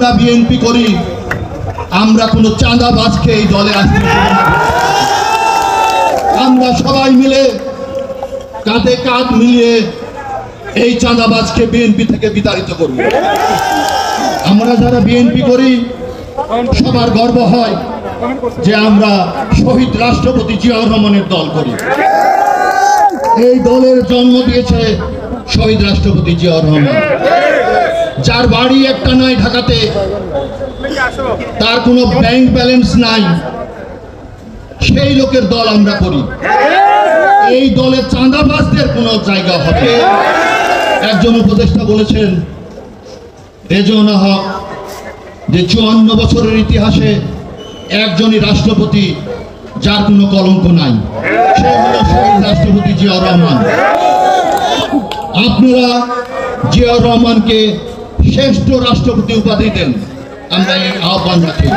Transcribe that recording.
আমরা বিএনপি করি, আমরা কোনো চাঁদাবাজকে এই দলে আসতে দেব না। আমরা সবাই মিলে কাঁধে কাঁধ মিলিয়ে এই চাঁদাবাজকে বিএনপি থেকে বিতাড়িত করব। আমরা যারা বিএনপি করি সবার গর্ব হয় যে আমরা শহীদ রাষ্ট্রপতি জিয়াউর রহমানের দল করি। এই দলের জন্ম দিয়েছে শহীদ রাষ্ট্রপতি জিয়াউর রহমান, যার বাড়ি একটা নাই ঢাকাতে, তার কোনো ব্যাংক ব্যালেন্স নাই, সেই লোকের দল আমরা করি। এই দলে চাঁদাবাজদের কোনো জায়গা হবে। একজন উপদেষ্টা বলেছেন রেজওয়ানা হক যে 54 বছরের ইতিহাসে একজনই রাষ্ট্রপতি যার কোনো কলঙ্ক নাই, সে হলো শহীদ রাষ্ট্রপতি জিয়াউর রহমান। আপনারা জিয়াউর রহমানকে শ্রেষ্ঠ রাষ্ট্রপতি উপাধি দেন, আমরা এই আহ্বান রাখি।